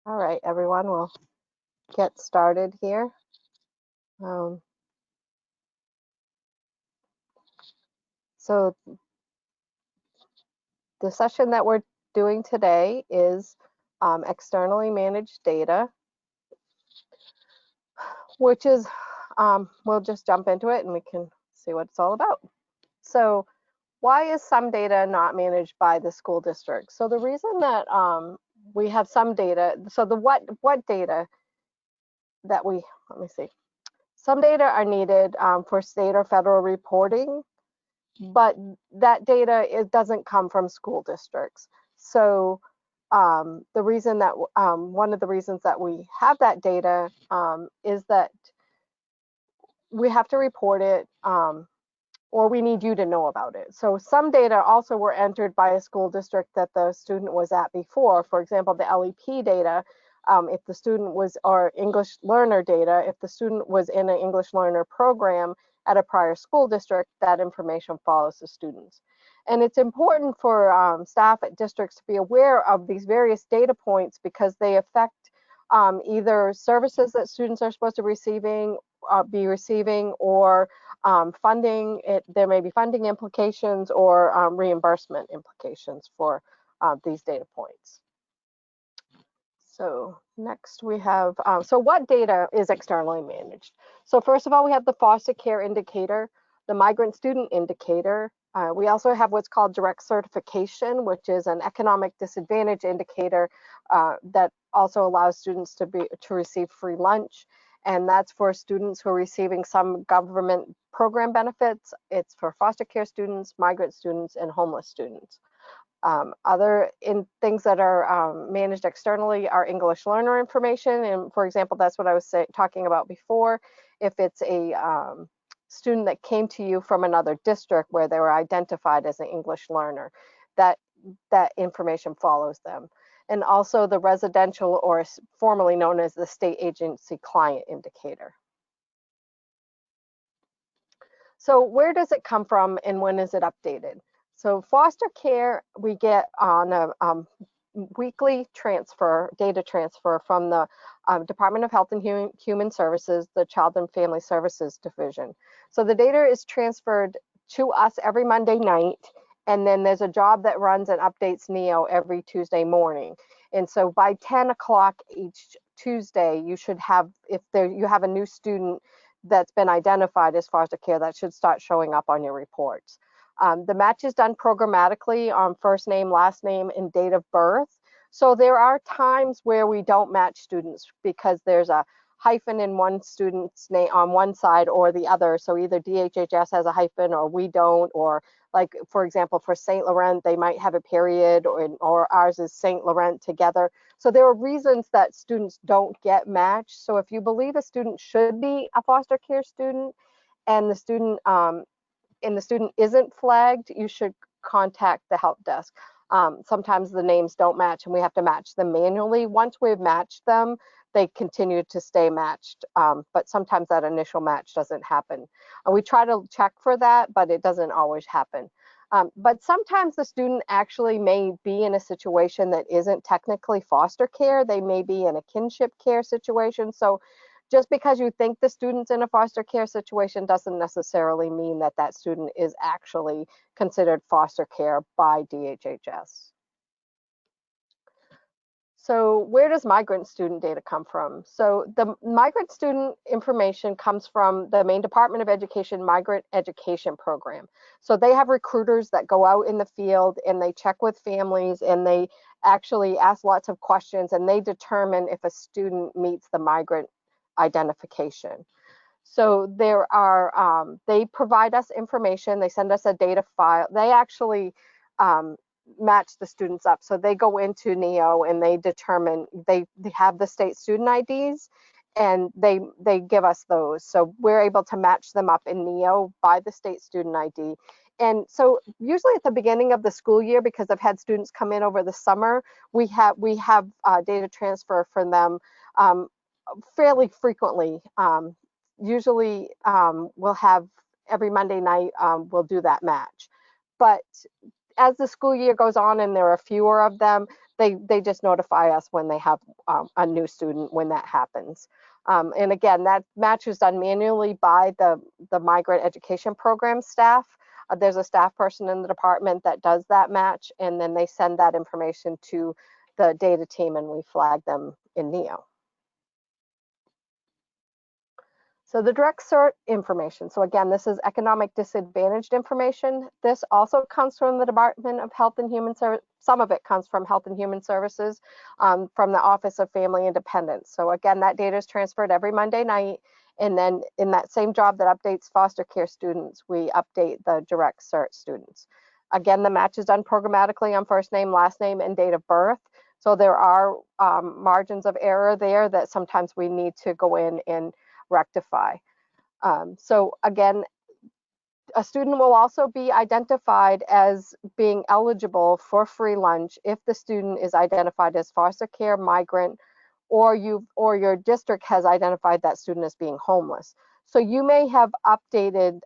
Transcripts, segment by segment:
All right, everyone, we'll get started here. Um, so the session that we're doing today is externally managed data, which is, we'll just jump into it and we can see what it's all about. So why is some data not managed by the school district? So the reason that we have some data, so the what data that let me see. Some data are needed for state or federal reporting, but that data doesn't come from school districts. So the reason that one of the reasons that we have that data is that we have to report it or we need you to know about it. So some data also were entered by a school district that the student was at before. For example, the LEP data, if the student was, or English learner data, if the student was in an English learner program at a prior school district, that information follows the students. And it's important for staff at districts to be aware of these various data points because they affect either services that students are supposed to be receiving, or funding. There may be funding implications or reimbursement implications for these data points. So next we have, so what data is externally managed? So first of all, we have the foster care indicator, the migrant student indicator. We also have what's called direct certification, which is an economic disadvantage indicator that also allows students to receive free lunch. And that's for students who are receiving some government program benefits. It's for foster care students, migrant students, and homeless students. Other things that are managed externally are English learner information. And for example, that's what I was talking about before. If it's a student that came to you from another district where they were identified as an English learner, that information follows them. And also the residential, or formerly known as the state agency client indicator. So where does it come from and when is it updated? So foster care, we get on a weekly data transfer from the Department of Health and Human Services, the Child and Family Services Division. So the data is transferred to us every Monday night, and then there's a job that runs and updates NEO every Tuesday morning. And so by 10 o'clock each Tuesday, you should have, if you have a new student that's been identified as foster care, that should start showing up on your reports. The match is done programmatically on first name, last name, and date of birth. So there are times where we don't match students because there's a hyphen in one student's name on one side or the other. So either DHHS has a hyphen or we don't, or like, for example, for St. Laurent, they might have a period, or ours is St. Laurent together. So there are reasons that students don't get matched. So if you believe a student should be a foster care student and the student isn't flagged, you should contact the help desk. Sometimes the names don't match and we have to match them manually. Once we've matched them, they continue to stay matched, but sometimes that initial match doesn't happen. We try to check for that, but it doesn't always happen. But sometimes the student actually may be in a situation that isn't technically foster care. They may be in a kinship care situation. So just because you think the student's in a foster care situation doesn't necessarily mean that that student is actually considered foster care by DHHS. So where does migrant student data come from? So the migrant student information comes from the Maine Department of Education Migrant Education Program. So they have recruiters that go out in the field and they check with families and they actually ask lots of questions and they determine if a student meets the migrant identification. So there are, they provide us information, they send us a data file. They actually match the students up. So they go into NEO and they determine, they have the state student IDs and they give us those. So we're able to match them up in NEO by the state student ID. And so usually at the beginning of the school year, because I've had students come in over the summer, we have data transfer from them fairly frequently. Usually we'll have every Monday night, we'll do that match. But as the school year goes on and there are fewer of them, they just notify us when they have a new student when that happens. And again, that match is done manually by the migrant education program staff. There's a staff person in the department that does that match, and then they send that information to the data team and we flag them in NEO. So the direct cert information. So again, this is economic disadvantaged information. This also comes from the Department of Health and Human Services. Some of it comes from Health and Human Services, from the Office of Family Independence. So again, that data is transferred every Monday night. And then in that same job that updates foster care students, we update the direct cert students. Again, the match is done programmatically on first name, last name, and date of birth. So there are margins of error there that sometimes we need to go in and rectify. So again, a student will also be identified as being eligible for free lunch if the student is identified as foster care, migrant, or your district has identified that student as being homeless. So you may have updated,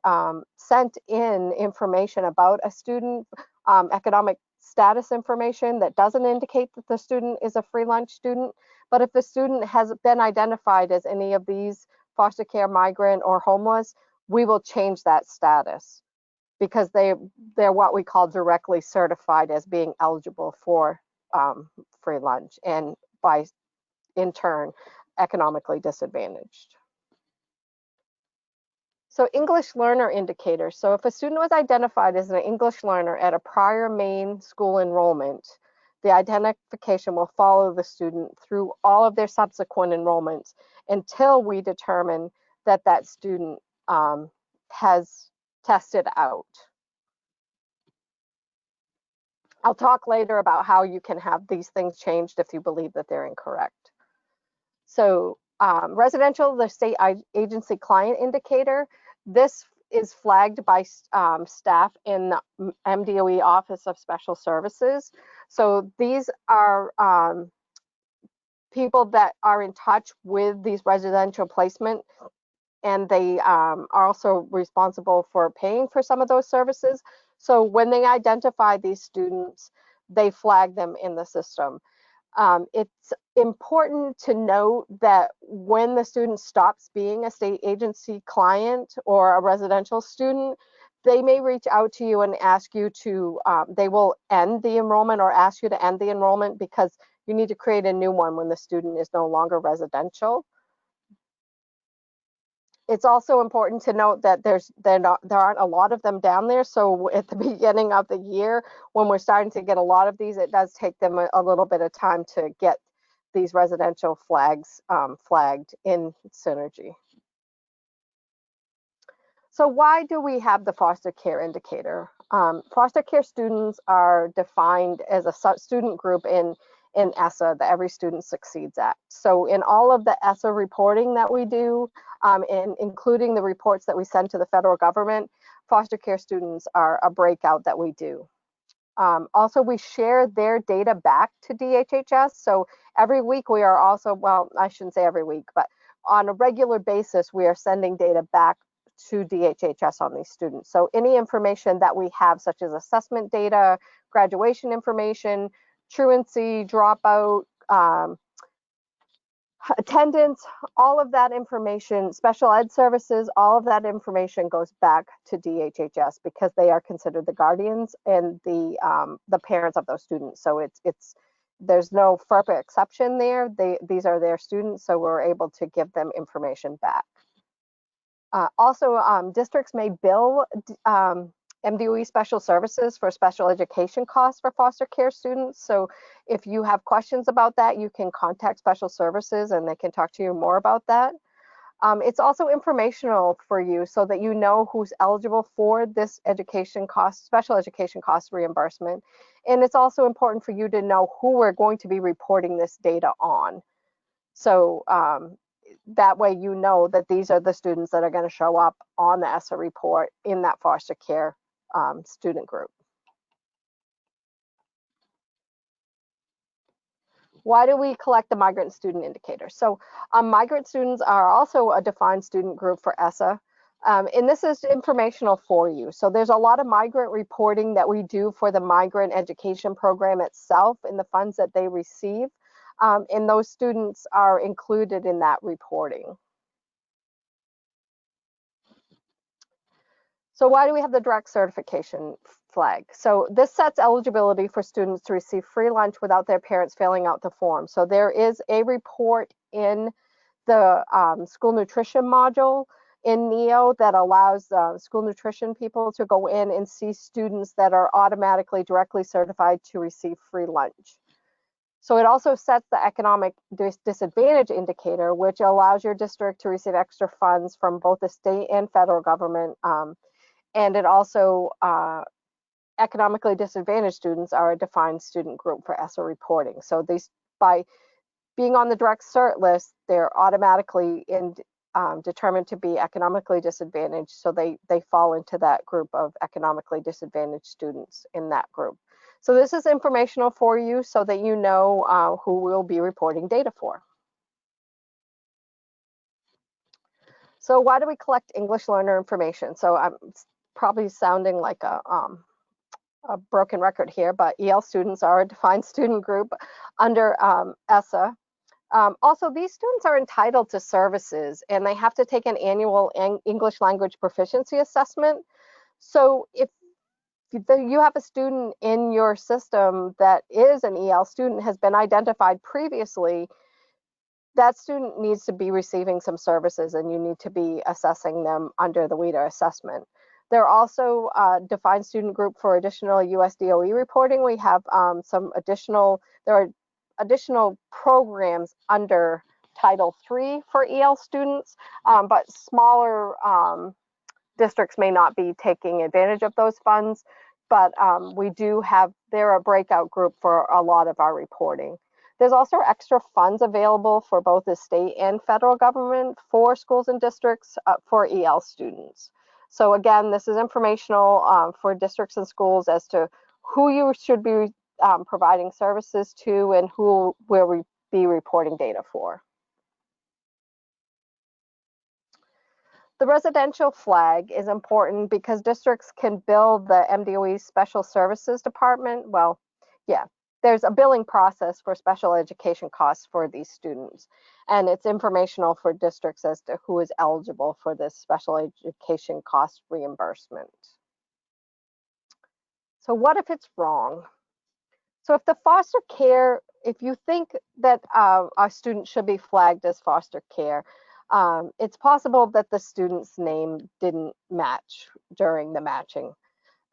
sent in information about a student, economic status information that doesn't indicate that the student is a free lunch student. But if the student has been identified as any of these, foster care, migrant, or homeless, we will change that status because they're what we call directly certified as being eligible for free lunch, and by in turn economically disadvantaged. So English learner indicators. So if a student was identified as an English learner at a prior Maine school enrollment, the identification will follow the student through all of their subsequent enrollments until we determine that that student has tested out. I'll talk later about how you can have these things changed if you believe that they're incorrect. So residential, the state agency client indicator, this is flagged by staff in the MDOE Office of Special Services. So these are people that are in touch with these residential placement, and they are also responsible for paying for some of those services. So when they identify these students, they flag them in the system. It's important to note that when the student stops being a state agency client or a residential student, they may reach out to you and ask you to, they will end the enrollment or ask you to end the enrollment because you need to create a new one when the student is no longer residential. It's also important to note that there aren't a lot of them down there. So at the beginning of the year, when we're starting to get a lot of these, it does take them a little bit of time to get these residential flags flagged in Synergy. So why do we have the foster care indicator? Foster care students are defined as a student group in ESSA that every student succeeds at. So in all of the ESSA reporting that we do, and including the reports that we send to the federal government, foster care students are a breakout that we do. Also, we share their data back to DHHS. So every week we are also, well, I shouldn't say every week, but on a regular basis, we are sending data back to DHHS on these students. So any information that we have, such as assessment data, graduation information, truancy, dropout, attendance, all of that information, special ed services, all of that information goes back to DHHS because they are considered the guardians and the parents of those students. So there's no FERPA exception there. These are their students, so we're able to give them information back. Also, districts may bill MDOE special services for special education costs for foster care students. So if you have questions about that, you can contact special services and they can talk to you more about that. It's also informational for you so that you know who's eligible for this education cost, special education cost reimbursement. And it's also important for you to know who we're going to be reporting this data on. So that way you know that these are the students that are going to show up on the ESSA report in that foster care student group. Why do we collect the migrant student indicator? So migrant students are also a defined student group for ESSA. And this is informational for you. So there's a lot of migrant reporting that we do for the migrant education program itself and the funds that they receive. And those students are included in that reporting. So why do we have the direct certification flag? So this sets eligibility for students to receive free lunch without their parents filling out the form. So there is a report in the school nutrition module in NEO that allows school nutrition people to go in and see students that are automatically directly certified to receive free lunch. So it also sets the economic disadvantage indicator, which allows your district to receive extra funds from both the state and federal government. And it also, economically disadvantaged students are a defined student group for ESSA reporting. So these, by being on the direct cert list, they're automatically determined to be economically disadvantaged. So they fall into that group of economically disadvantaged students in that group. So this is informational for you so that you know who we'll be reporting data for. So why do we collect English learner information? So I'm probably sounding like a broken record here, but EL students are a defined student group under ESSA. Also, these students are entitled to services and they have to take an annual English language proficiency assessment. So if you have a student in your system that is an EL student, has been identified previously, that student needs to be receiving some services and you need to be assessing them under the WIDA assessment. There are also defined student group for additional USDOE reporting. We have there are additional programs under Title III for EL students, but smaller districts may not be taking advantage of those funds, but they're a breakout group for a lot of our reporting. There's also extra funds available for both the state and federal government for schools and districts for EL students. So again, this is informational for districts and schools as to who you should be providing services to and who will be reporting data for. The residential flag is important because districts can bill the MDOE Special Services Department. Well, yeah, there's a billing process for special education costs for these students. And it's informational for districts as to who is eligible for this special education cost reimbursement. So what if it's wrong? So if the foster care, if you think that a student should be flagged as foster care, it's possible that the student's name didn't match during the matching.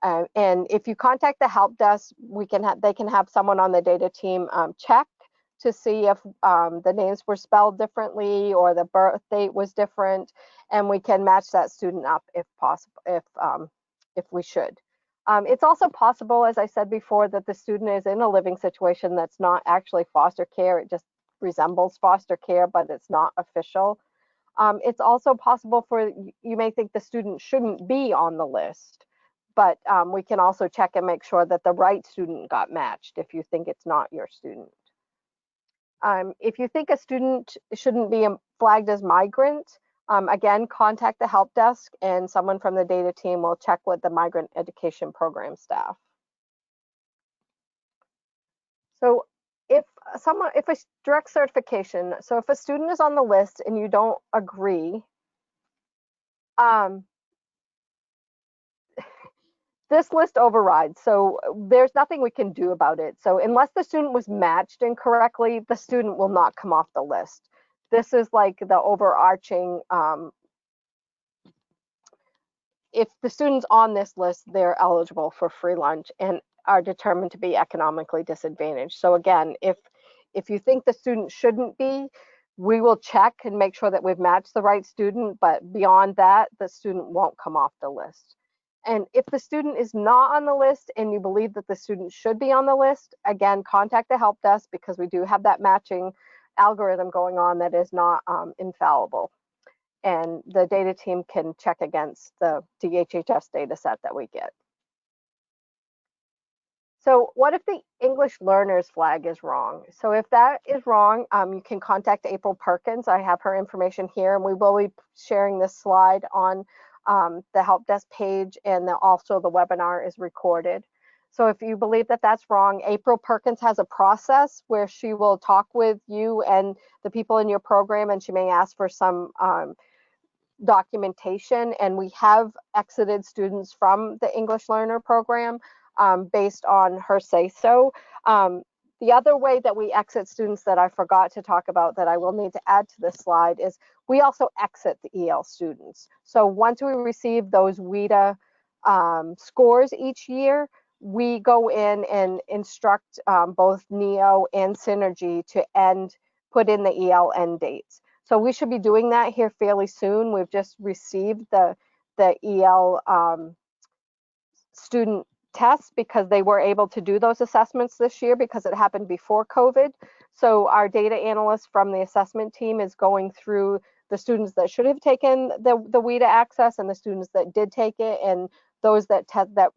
And if you contact the help desk, they can have someone on the data team check to see if the names were spelled differently or the birth date was different, and we can match that student up if possible, if we should. It's also possible, as I said before, that the student is in a living situation that's not actually foster care. It just resembles foster care, but it's not official. It's also possible you may think the student shouldn't be on the list, but we can also check and make sure that the right student got matched if you think it's not your student. If you think a student shouldn't be flagged as migrant, again, contact the help desk and someone from the data team will check with the migrant education program staff. So if a direct certification, so if a student is on the list and you don't agree, this list overrides. So there's nothing we can do about it. So unless the student was matched incorrectly, the student will not come off the list. This is like the overarching, if the student's on this list, they're eligible for free lunch and are determined to be economically disadvantaged. So again, if you think the student shouldn't be, we will check and make sure that we've matched the right student, but beyond that, the student won't come off the list. And if the student is not on the list and you believe that the student should be on the list, again, contact the help desk because we do have that matching algorithm going on that is not infallible. And the data team can check against the DHHS data set that we get. So what if the English learners flag is wrong? So if that is wrong, you can contact April Perkins. I have her information here, and we will be sharing this slide on the help desk page, and also the webinar is recorded. So if you believe that that's wrong, April Perkins has a process where she will talk with you and the people in your program, and she may ask for some documentation. And we have exited students from the English Learner program based on her say-so. The other way that we exit students that I forgot to talk about that I will need to add to this slide is we also exit the EL students. So once we receive those WIDA scores each year, we go in and instruct both NEO and Synergy to put in the EL end dates. So we should be doing that here fairly soon. We've just received the EL student tests because they were able to do those assessments this year because it happened before COVID. So our data analyst from the assessment team is going through the students that should have taken the WIDA access and the students that did take it, and those that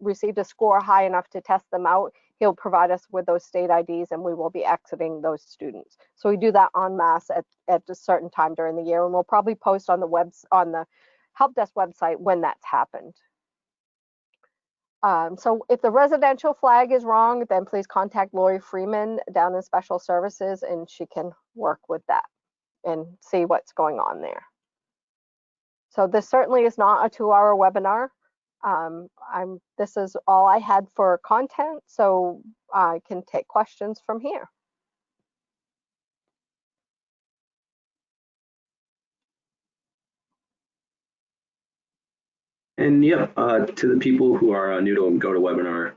received a score high enough to test them out. He'll provide us with those state IDs and we will be exiting those students. So we do that en masse at a certain time during the year, and we'll probably post on the help desk website when that's happened. So if the residential flag is wrong, then please contact Lori Freeman down in Special Services and she can work with that and see what's going on there. So this certainly is not a 2-hour webinar. This is all I had for content, so I can take questions from here. And yep, to the people who are new to GoToWebinar,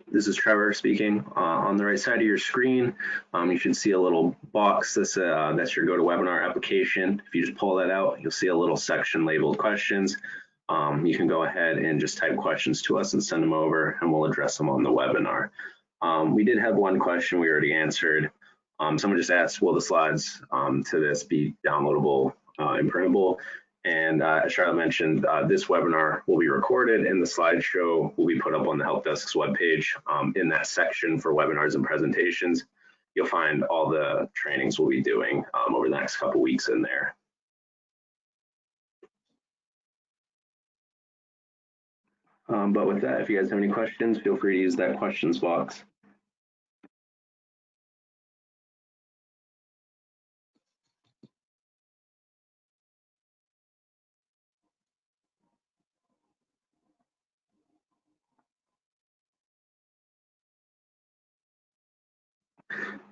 this is Trevor speaking. On the right side of your screen, you should see a little box that's your GoToWebinar application. If you just pull that out, you'll see a little section labeled questions. You can go ahead and just type questions to us and send them over, and we'll address them on the webinar. We did have one question we already answered. Someone just asked, will the slides to this be downloadable and printable? And as Charlotte mentioned, this webinar will be recorded and the slideshow will be put up on the Help Desk's webpage. In that section for webinars and presentations, you'll find all the trainings we'll be doing over the next couple weeks in there. But with that, if you guys have any questions, feel free to use that questions box.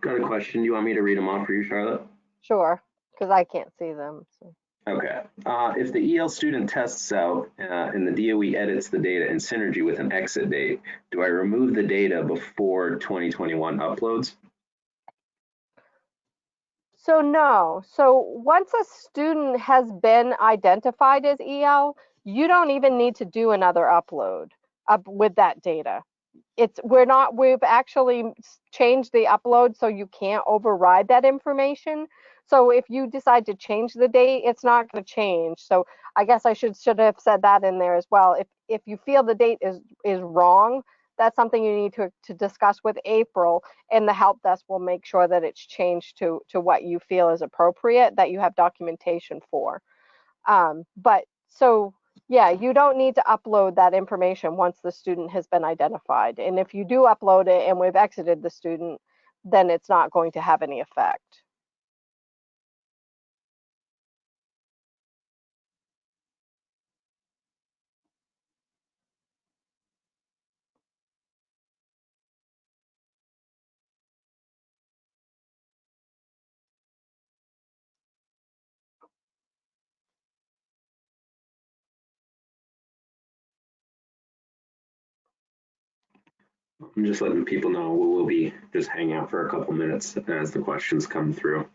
Got a question. Do you want me to read them off for you, Charlotte? Sure, because I can't see them. So. Okay. If the EL student tests out and the DOE edits the data in Synergy with an exit date, do I remove the data before 2021 uploads? So no. So once a student has been identified as EL, you don't even need to do another upload with that data. We've actually changed the upload so you can't override that information. So if you decide to change the date, it's not going to change. So I guess I should have said that in there as well. If you feel the date is wrong, that's something you need to discuss with April, and the help desk will make sure that it's changed to what you feel is appropriate, that you have documentation for. But so yeah, you don't need to upload that information once the student has been identified. And if you do upload it and we've exited the student, then it's not going to have any effect. I'm just letting people know we'll be just hanging out for a couple minutes as the questions come through.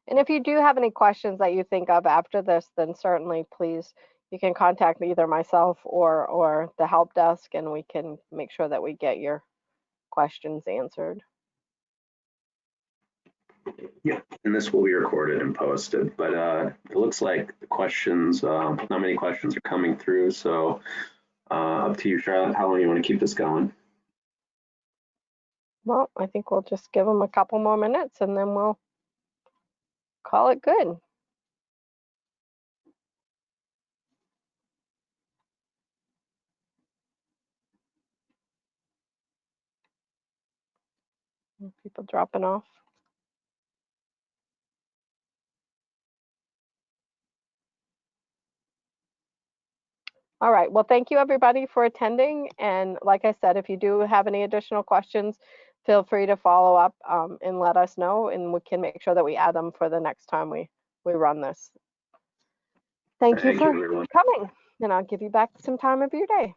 And if you do have any questions that you think of after this, then certainly please, you can contact either myself or the help desk, and we can make sure that we get your questions answered. Yeah, and this will be recorded and posted, but it looks like the questions, not many questions are coming through, so up to you, Charlotte, how long you want to keep this going? Well, I think we'll just give them a couple more minutes and then we'll call it good. People dropping off. All right, well, thank you everybody for attending. And like I said, if you do have any additional questions, feel free to follow up and let us know, and we can make sure that we add them for the next time we run this. Thank you for everyone. coming, and I'll give you back some time of your day.